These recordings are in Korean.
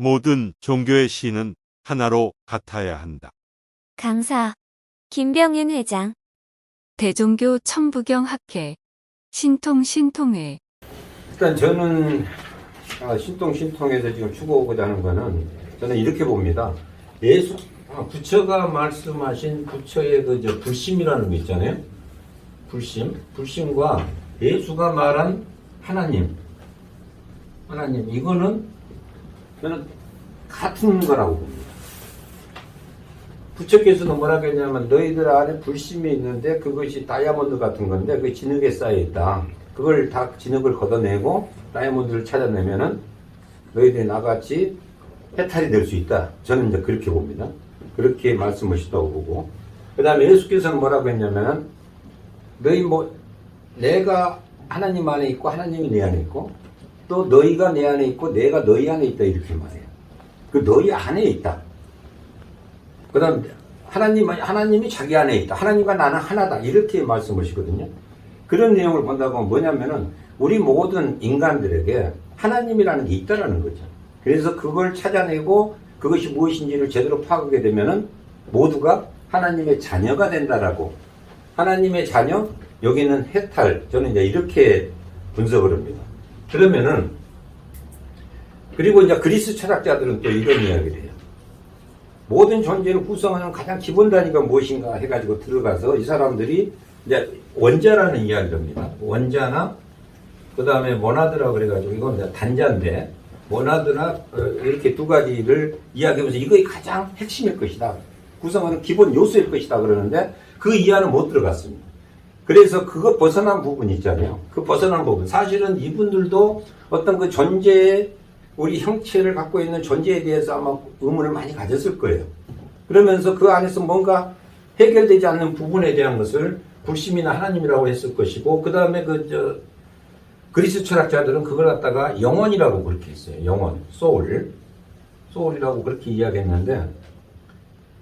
모든 종교의 신은 하나로 같아야 한다. 강사 김병윤 회장. 대종교 천부경학회 신통회. 일단 저는 신통에서 지금 추구하고자 하는 거는 저는 이렇게 봅니다. 부처가 말씀하신 부처의 불심이라는 거 있잖아요. 불심과 예수가 말한 하나님 이거는 저는 같은 거라고 봅니다. 부처께서는 뭐라고 했냐면 너희들 안에 불심이 있는데 그것이 다이아몬드 같은 건데 그 진흙에 쌓여 있다. 그걸 다 진흙을 걷어내고 다이아몬드를 찾아내면은 너희들이 나같이 해탈이 될 수 있다. 저는 이제 그렇게 봅니다. 그렇게 말씀하시다고 보고. 그 다음에 예수께서는 뭐라고 했냐면 내가 하나님 안에 있고 하나님이 내 안에 있고 또 너희가 내 안에 있고 내가 너희 안에 있다 이렇게 말해요. 그 너희 안에 있다. 그 다음 하나님이 자기 안에 있다. 하나님과 나는 하나다. 이렇게 말씀하시거든요. 그런 내용을 본다고 뭐냐면은 우리 모든 인간들에게 하나님이라는 게 있다라는 거죠. 그래서 그걸 찾아내고 그것이 무엇인지를 제대로 파악하게 되면은 모두가 하나님의 자녀가 된다라고. 하나님의 자녀, 여기는 해탈. 저는 이제 이렇게 분석을 합니다. 그러면은, 그리고 이제 그리스 철학자들은 또 이런 이야기를 해요. 모든 존재를 구성하는 가장 기본 단위가 무엇인가 해가지고 들어가서 이 사람들이 이제 원자라는 이야기를 합니다. 원자나, 그 다음에 모나드라고 그래가지고 이건 이제 단자인데, 모나드나 이렇게 두 가지를 이야기하면서 이것이 가장 핵심일 것이다. 구성하는 기본 요소일 것이다 그러는데 그 이하는 못 들어갔습니다. 그래서 그거 벗어난 부분이 있잖아요. 그 벗어난 부분. 사실은 이분들도 어떤 그 존재의 우리 형체를 갖고 있는 존재에 대해서 아마 의문을 많이 가졌을 거예요. 그러면서 그 안에서 뭔가 해결되지 않는 부분에 대한 것을 불심이나 하나님이라고 했을 것이고, 그 다음에 그리스 철학자들은 그걸 갖다가 영혼이라고 그렇게 했어요. 영혼, 소울이라고 그렇게 이야기했는데,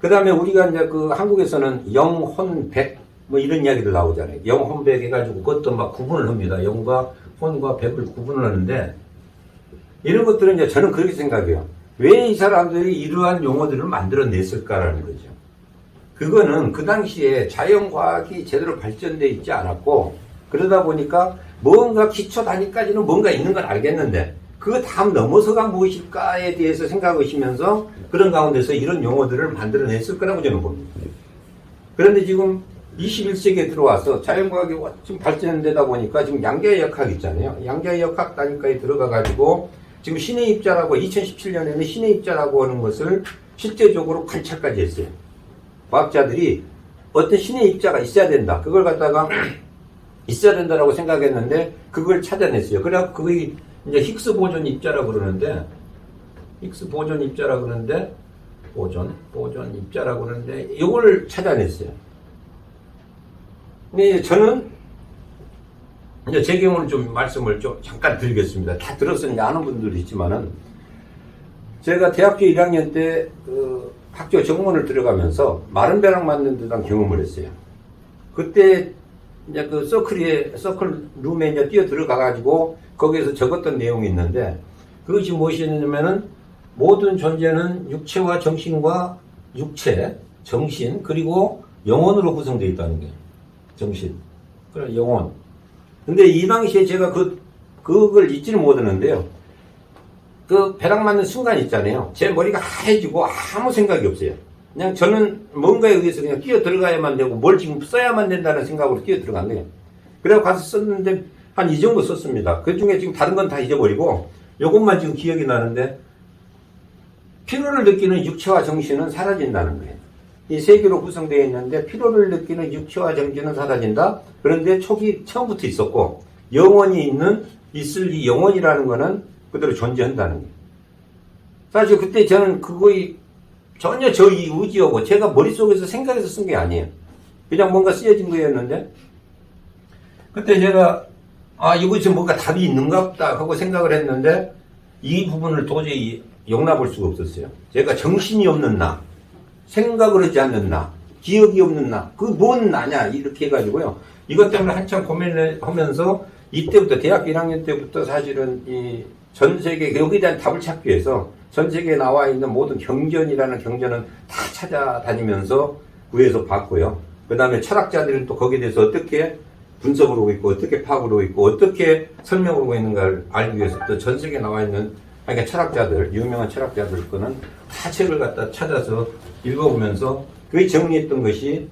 그 다음에 우리가 이제 한국에서는 영혼백, 이런 이야기들 나오잖아요. 영혼백 해가지고 그것도 막 구분을 합니다. 영과 혼과 백을 구분을 하는데, 이런 것들은 이제 저는 그렇게 생각해요. 왜 이 사람들이 이러한 용어들을 만들어냈을까라는 거죠. 그거는 그 당시에 자연과학이 제대로 발전되어 있지 않았고, 그러다 보니까 뭔가 기초 단위까지는 뭔가 있는 건 알겠는데 그 다음 넘어서가 무엇일까에 대해서 생각하시면서 그런 가운데서 이런 용어들을 만들어냈을 거라고 저는 봅니다. 그런데 지금 21세기에 들어와서 자연과학이 좀 발전되다 보니까 지금 양자역학 있잖아요. 양자역학 단위까지 들어가가지고 지금 신의 입자라고 2017년에는 신의 입자라고 하는 것을 실제적으로 관찰까지 했어요. 과학자들이 어떤 신의 입자가 있어야 된다. 그걸 갖다가 있어야 된다라고 생각했는데 그걸 찾아냈어요. 그래갖고 그게 이제 힉스 보존 입자라고 그러는데 보존 입자라고 그러는데 이걸 찾아냈어요. 근데 저는 이제 제 경우는 좀 말씀을 좀 잠깐 드리겠습니다. 다 들었으니 아는 분들도 있지만은 제가 대학교 1학년 때 학교 정문을 들어가면서 마른 벼락 맞는 듯한 경험을 했어요. 그때 이제 서클 룸에 이제 뛰어 들어가가지고 거기에서 적었던 내용이 있는데 그것이 무엇이냐면은 모든 존재는 육체와 정신과 정신, 그리고 영혼으로 구성되어 있다는 거예요. 정신. 그래, 영혼. 근데 이 당시에 제가 그걸 잊지는 못하는데요. 그 벼락 맞는 순간 있잖아요. 제 머리가 하얘지고 아무 생각이 없어요. 그냥 저는 뭔가에 의해서 그냥 뛰어 들어가야만 되고 뭘 지금 써야만 된다는 생각으로 뛰어 들어간 거예요. 그래서 가서 썼는데 한 이 정도 썼습니다. 그 중에 지금 다른 건 다 잊어버리고 요것만 지금 기억이 나는데 피로를 느끼는 육체와 정신은 사라진다는 거예요. 이 세 개로 구성되어 있는데 피로를 느끼는 육체와 정신은 사라진다. 그런데 처음부터 있었고 영혼이 있을 이 영혼이라는 거는 그대로 존재한다는 거예요. 사실 그때 저는 그거의 전혀 저희 의지하고 제가 머릿속에서 생각해서 쓴 게 아니에요. 그냥 뭔가 쓰여진 거였는데 그때 제가 이것이 뭔가 답이 있는가 보다 하고 생각을 했는데 이 부분을 도저히 용납할 수가 없었어요. 제가 정신이 없는 나, 생각을 하지 않는 나, 기억이 없는 나, 그 뭔 나냐 이렇게 해가지고요. 이것 때문에 한참 고민을 하면서 이때부터 대학교 1학년 때부터 사실은 이 전 세계 여기에 대한 답을 찾기 위해서 전 세계에 나와 있는 모든 경전이라는 경전은 다 찾아다니면서 구해서 봤고요. 그 다음에 철학자들은 또 거기에 대해서 어떻게 분석을 하고 있고, 어떻게 파악을 하고 있고, 어떻게 설명을 하고 있는가를 알기 위해서 또 전 세계에 나와 있는, 그러니까 철학자들, 유명한 철학자들 거는 다 책을 갖다 찾아서 읽어보면서 그게 정리했던 것이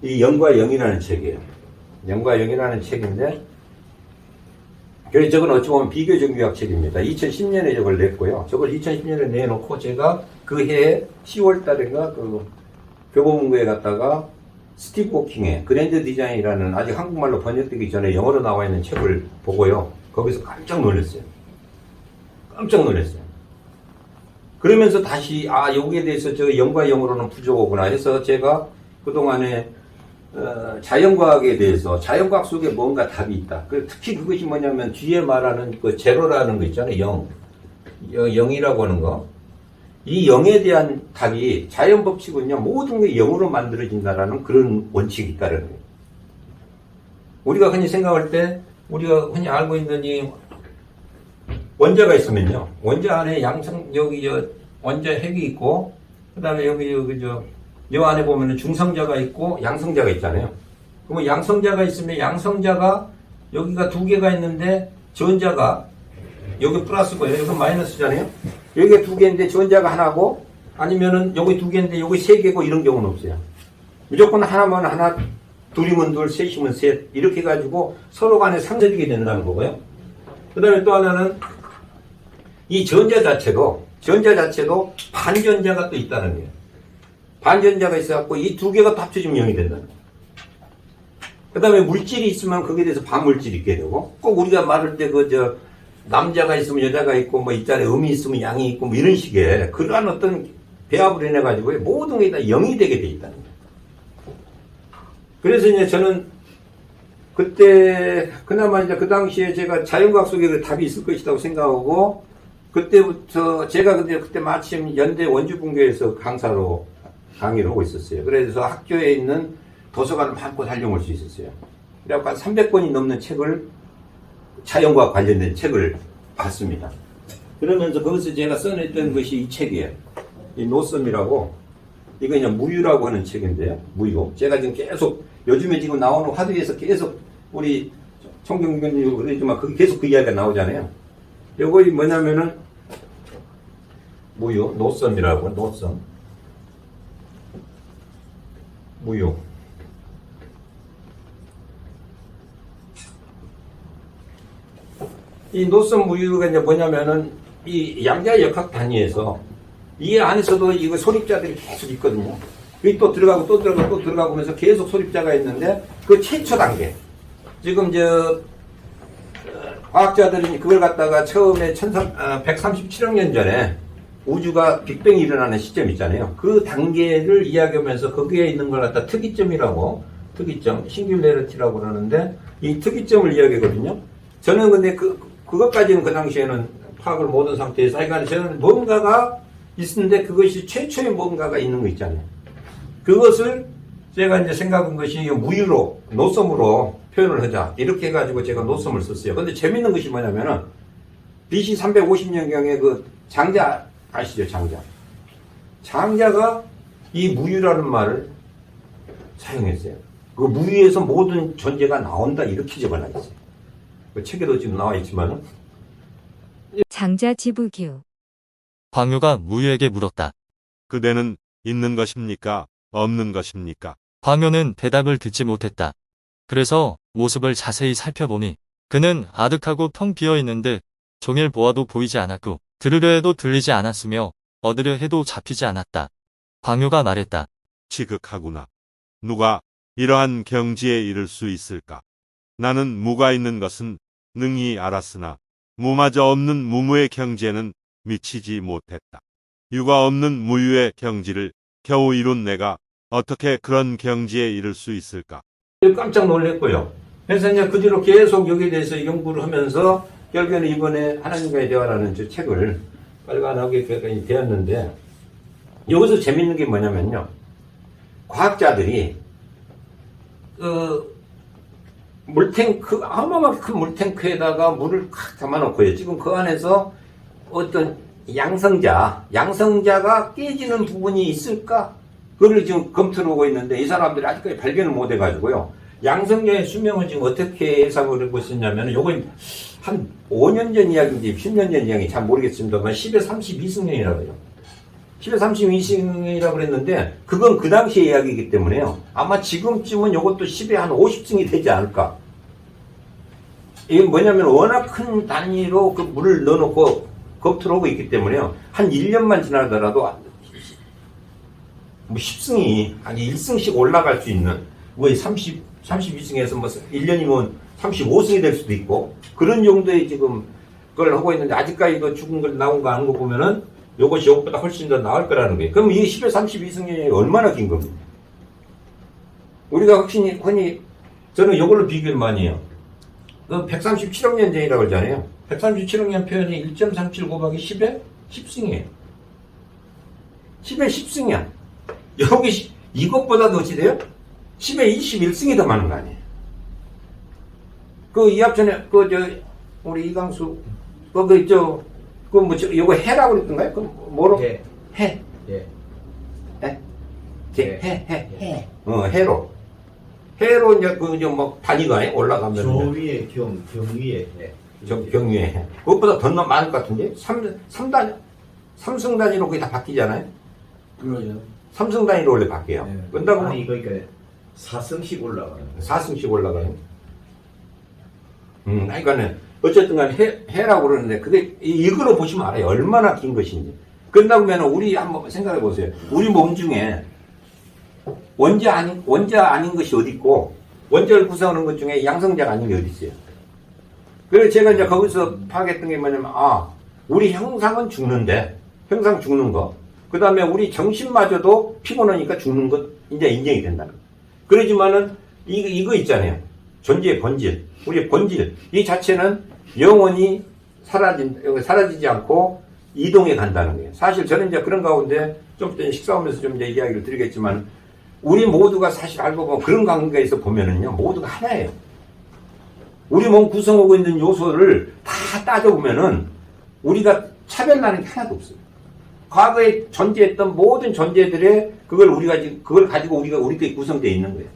이 영과 영이라는 책이에요. 영과 영이라는 책인데, 그래서 저건 어찌 보면 비교적 유학 책입니다. 2010년에 저걸 냈고요. 저걸 2010년에 내놓고 제가 그 해에 10월 달인가 그 교보문고에 갔다가 스티브 호킹의 그랜드 디자인이라는 아직 한국말로 번역되기 전에 영어로 나와 있는 책을 보고요. 거기서 깜짝 놀랐어요. 깜짝 놀랐어요. 그러면서 다시 여기에 대해서 저 영과 영으로는 부족하구나 해서 제가 그동안에 자연과학에 대해서 자연과학 속에 뭔가 답이 있다. 특히 그것이 뭐냐면 뒤에 말하는 그 제로라는 거 있잖아요. 영이라고 하는 거. 이 영에 대한 답이 자연 법칙은요 모든 게 영으로 만들어진다라는 그런 원칙이 있다는 거예요. 우리가 흔히 생각할 때 우리가 흔히 알고 있는 이 원자가 있으면요 원자 안에 여기 원자 핵이 있고 그다음에 여기 요 안에 보면은 중성자가 있고 양성자가 있잖아요. 그러면 양성자가 있으면 양성자가 여기가 두 개가 있는데 전자가 여기 플러스고요. 여기 마이너스잖아요. 여기가 두 개인데 전자가 하나고 아니면은 여기 두 개인데 여기 세 개고 이런 경우는 없어요. 무조건 하나면 하나, 둘이면 둘, 셋이면 셋 이렇게 가지고 서로 간에 상쇄되게 된다는 거고요. 그 다음에 또 하나는 이 전자 자체도 반전자가 또 있다는 거예요. 반전자가 있어갖고 이 두 개가 합쳐지면 0이 된다는 거예요. 그 다음에 물질이 있으면 거기에 대해서 반물질이 있게 되고 꼭 우리가 말할 때 남자가 있으면 여자가 있고 뭐 있잖아요. 음이 있으면 양이 있고 뭐 이런 식의 그러한 어떤 배합을 해내가지고 모든 게 다 0이 되게 돼 있다는 거예요. 그래서 이제 저는 그때 그나마 이제 그 당시에 제가 자연과학 속에 그 답이 있을 것이라고 생각하고 그때부터 제가 그때 마침 연대 원주분교에서 강사로 강의를 하고 있었어요. 그래서 학교에 있는 도서관을 마음껏 활용할 수 있었어요. 그래갖고 한 300권이 넘는 책을 자연과학 관련된 책을 봤습니다. 그러면서 거기서 제가 써냈던 것이 이 책이에요. 이 노썸이라고 이거 그냥 무유라고 하는 책인데요. 무유. 제가 지금 계속 요즘에 지금 나오는 화두에서 계속 우리 총경교님 그러지만 거기 계속 그 이야기가 나오잖아요. 요거 뭐냐면은 무유 노썸이라고 노썸 무유. 이 노썸 무유가 이제 뭐냐면은 이 양자 역학 단위에서 이 안에서도 이거 소립자들이 계속 있거든요. 여기 또 들어가고 또 들어가고 또 들어가고 하면서 계속 소립자가 있는데 그 최초 단계. 지금 과학자들이 그걸 갖다가 처음에 137억 년 전에 우주가 빅뱅이 일어나는 시점 있잖아요. 그 단계를 이야기하면서 거기에 있는 걸 갖다 특이점이라고, 특이점, 싱귤레리티라고 그러는데 이 특이점을 이야기하거든요. 저는 근데 그것까지는 그 당시에는 파악을 못한 상태에서 하여간 저는 뭔가가 있는데 그것이 최초의 뭔가가 있는 거 있잖아요. 그것을 제가 이제 생각한 것이 무유로, 노썸으로 표현을 하자. 이렇게 해가지고 제가 노썸을 썼어요. 근데 재밌는 것이 뭐냐면은 BC 350년경에 그 장자 아시죠? 장자가 이 무유라는 말을 사용했어요. 그 무유에서 모든 존재가 나온다 이렇게 적어놨어요. 그 책에도 지금 나와 있지만은 장자지부규. 광유가 무유에게 물었다. 그대는 있는 것입니까? 없는 것입니까? 광유는 대답을 듣지 못했다. 그래서 모습을 자세히 살펴보니 그는 아득하고 텅 비어있는데 종일 보아도 보이지 않았고 들으려 해도 들리지 않았으며 얻으려 해도 잡히지 않았다. 광유가 말했다. 지극하구나. 누가 이러한 경지에 이를 수 있을까? 나는 무가 있는 것은 능히 알았으나 무마저 없는 무무의 경지에는 미치지 못했다. 유가 없는 무유의 경지를 겨우 이룬 내가 어떻게 그런 경지에 이를 수 있을까? 깜짝 놀랐고요. 그래서 이제 그 뒤로 계속 여기에 대해서 연구를 하면서 결국에는 이번에 하나님과의 대화라는 저 책을 빨간하게 되었는데 여기서 재밌는 게 뭐냐면요. 과학자들이 물탱크, 어마어마하게 큰 물탱크에다가 물을 칵 담아놓고요. 지금 그 안에서 어떤 양성자가 깨지는 부분이 있을까? 그걸 지금 검토를 하고 있는데 이 사람들이 아직까지 발견을 못 해가지고요. 양성자의 수명을 지금 어떻게 예상을 하고 있었냐면 요건 한 5년 전 이야기인지 10년 전 이야기 잘 모르겠습니다만 10에 32승년이라고 해요. 10에 32승이라고 그랬는데 그건 그 당시의 이야기이기 때문에요. 아마 지금쯤은 요것도 10에 한 50승이 되지 않을까. 이게 뭐냐면 워낙 큰 단위로 그 물을 넣어놓고 검토를 하고 있기 때문에요. 한 1년만 지나더라도 뭐 10승이 아니 1승씩 올라갈 수 있는 뭐 32승에서 뭐 1년이면 35승이 될 수도 있고 그런 정도의 지금 그걸 하고 있는데 아직까지도 죽은 걸 나온 거 아는 거 보면은 요것이 요것보다 훨씬 더 나을 거라는 거예요. 그럼 이 10에 32승년이 얼마나 긴 겁니까? 우리가 흔히 저는 요걸로 비교를 많이 해요. 그 137억 년 전이라고 그러잖아요. 137억 년 표현이 1.37 곱하기 10에 10승이에요. 10에 10승이야. 여기 이것보다 더 어찌 돼요? 10에 21승이 더 많은 거 아니에요. 그 이합전에 우리 이강수 요거 해라고 그랬던가요? 그 뭐로? 해. 해. 예. 해? 해. 해로. 해로 이제 뭐 단위가 올라가면 조위의 경위의 해. 경위에 해. 그것보다 더 많을 것 같은데? 3승 단위로 그게 다 바뀌잖아요? 그러죠. 3승 단위로 원래 바뀌어요. 네. 그런다고 아니 그러니까 4승씩 올라가는 거예요. 4승씩 올라가요. 그러니까는 어쨌든 간에 해라고 그러는데 그게 이걸로 보시면 알아요. 얼마나 긴 것인지. 끝나고 보면 우리 한번 생각해 보세요. 우리 몸 중에 원자 아닌 것이 어디 있고 원자를 구성하는 것 중에 양성자가 아닌 게 어디 있어요. 그래서 제가 이제 거기서 파악했던 게 뭐냐면 우리 형상은 죽는데 형상 죽는 거. 그 다음에 우리 정신마저도 피곤하니까 죽는 것 이제 인정이 된다는 거. 그러지만은 이거 있잖아요. 존재의 본질. 우리의 본질. 이 자체는 영원히 사라지지 않고 이동해 간다는 거예요. 사실 저는 이제 그런 가운데 좀 전에 식사하면서 좀 이제 이야기를 드리겠지만 우리 모두가 사실 알고 보면 그런 관계에서 보면은요, 모두가 하나예요. 우리 몸 구성하고 있는 요소를 다 따져보면은 우리가 차별나는 게 하나도 없어요. 과거에 존재했던 모든 존재들의 그걸 가지고 우리가 구성되어 있는 거예요.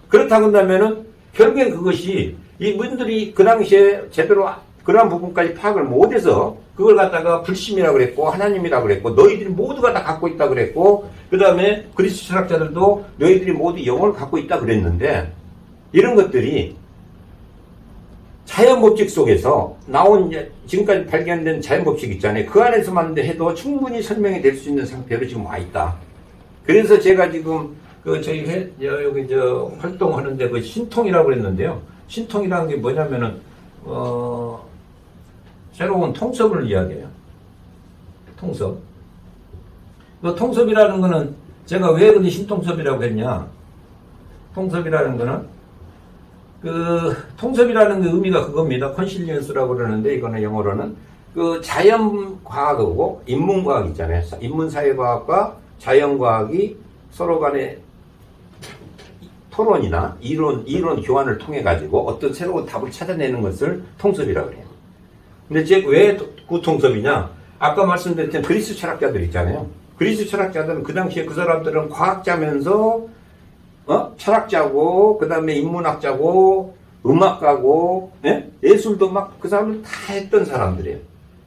그렇다고 한다면은 결국엔 그것이 이분들이 그 당시에 제대로 그러한 부분까지 파악을 못해서 그걸 갖다가 불심이라고 그랬고 하나님이라고 그랬고 너희들이 모두가 다 갖고 있다 그랬고 그 다음에 그리스 철학자들도 너희들이 모두 영혼을 갖고 있다 그랬는데 이런 것들이 자연법칙 속에서 나온 지금까지 발견된 자연법칙 있잖아요. 그 안에서만 해도 충분히 설명이 될 수 있는 상태로 지금 와 있다. 그래서 제가 지금 저희 여기 활동하는데 그 신통이라고 그랬는데요. 신통이라는 게 뭐냐면은 새로운 통섭을 이야기해요. 통섭. 그 통섭이라는 거는 제가 왜 근데 신통섭이라고 했냐? 통섭이라는 거는 통섭이라는 그 의미가 그겁니다. 컨실리언스라고 그러는데 이거는 영어로는 자연과학하고 인문과학 있잖아요. 인문사회과학과 자연과학이 서로 간에 토론이나 이론 교환을 통해 가지고 어떤 새로운 답을 찾아내는 것을 통섭이라고 해요. 근데 왜 통섭이냐? 아까 말씀드렸던 그리스 철학자들 있잖아요. 그리스 철학자들은 그 당시에 그 사람들은 과학자면서 철학자고 그 다음에 인문학자고 음악가고 예술도 막 그 사람들 다 했던 사람들이에요.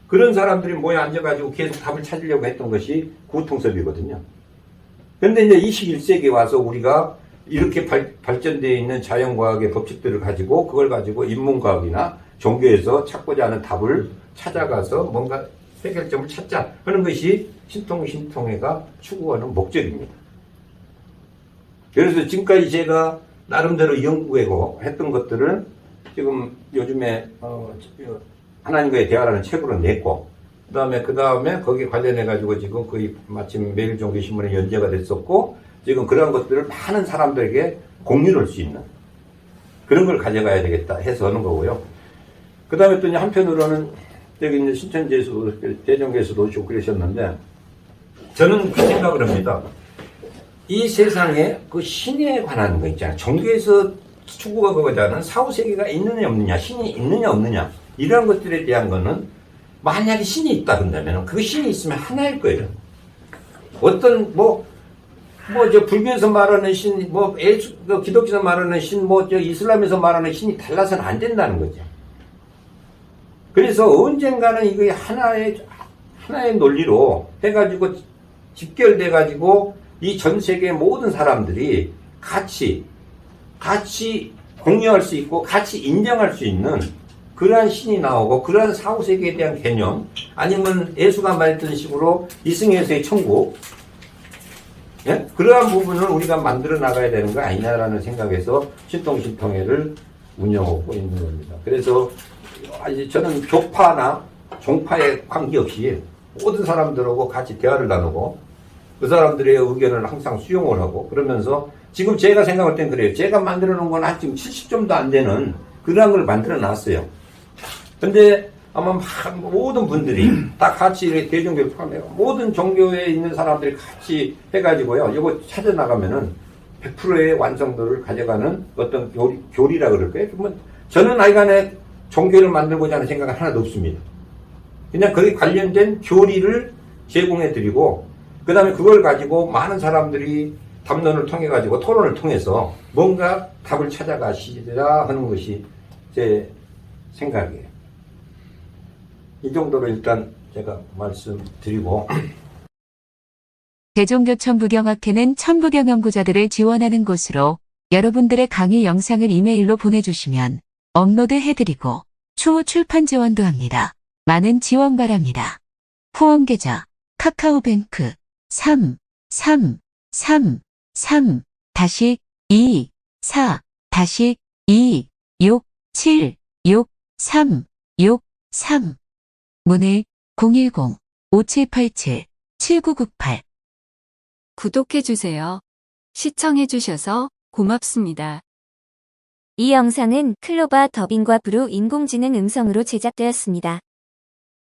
그런 사람들이 모여 앉아가지고 계속 답을 찾으려고 했던 것이 구통섭이거든요. 그런데 이제 21세기에 와서 우리가 이렇게 발전되어 있는 자연과학의 법칙들을 가지고 그걸 가지고 인문과학이나 종교에서 찾고자 하는 답을 찾아가서 뭔가 해결점을 찾자 하는 것이 신통회가 추구하는 목적입니다. 그래서 지금까지 제가 나름대로 연구하고 했던 것들을 지금 요즘에 하나님과의 대화라는 책으로 냈고 그 다음에 거기에 관련해 가지고 지금 거의 마침 매일종교신문에 연재가 됐었고 지금 그런 것들을 많은 사람들에게 공유를 할 수 있는 그런 걸 가져가야 되겠다 해서 하는 거고요. 그 다음에 또 한편으로는 여기 이제 신천지에서 대종교에서도 오시고 그러셨는데 저는 그 생각을 합니다. 이 세상에 그 신에 관한 거 있잖아요. 종교에서 추구가 그거잖아요. 사후세계가 있느냐 없느냐, 신이 있느냐 없느냐 이런 것들에 대한 거는 만약에 신이 있다 그런다면 그 신이 있으면 하나일 거예요. 어떤 저 불교에서 말하는 신, 기독교에서 말하는 신, 저 이슬람에서 말하는 신이 달라서는 안 된다는 거죠. 그래서 언젠가는 이게 하나의 논리로 해가지고 집결돼가지고 이 전 세계 모든 사람들이 같이 공유할 수 있고 같이 인정할 수 있는 그러한 신이 나오고 그러한 사후세계에 대한 개념, 아니면 예수가 말했던 식으로 이승에서의 천국, 예? 그러한 부분을 우리가 만들어 나가야 되는 거 아니냐라는 생각에서 신통신통회를 운영하고 있는 겁니다. 그래서 저는 교파나 종파에 관계없이 모든 사람들하고 같이 대화를 나누고 그 사람들의 의견을 항상 수용을 하고, 그러면서 지금 제가 생각할 땐 그래요. 제가 만들어 놓은 건 한 지금 70점도 안 되는 그런 걸 만들어 놨어요. 근데 아마 모든 분들이 다 같이 이렇게 대종교를 포함해요. 모든 종교에 있는 사람들이 같이 해가지고요. 이거 찾아나가면은 100%의 완성도를 가져가는 어떤 교리라 그럴까요? 그러면 저는 하여간에 종교를 만들고자 하는 생각은 하나도 없습니다. 그냥 거기 관련된 교리를 제공해 드리고, 그 다음에 그걸 가지고 많은 사람들이 담론을 통해 가지고 토론을 통해서 뭔가 답을 찾아가시라 하는 것이 제 생각이에요. 이 정도로 일단 제가 말씀드리고. 대종교 천부경학회는 천부경 연구자들을 지원하는 곳으로 여러분들의 강의 영상을 이메일로 보내주시면 업로드 해드리고 추후 출판 지원도 합니다. 많은 지원 바랍니다. 후원 계좌 카카오뱅크 333-3-3-2-2-6-7-6-3-6-3 문의 010-5787-7998 구독해주세요. 시청해주셔서 고맙습니다. 이 영상은 클로바 더빙과 브루 인공지능 음성으로 제작되었습니다.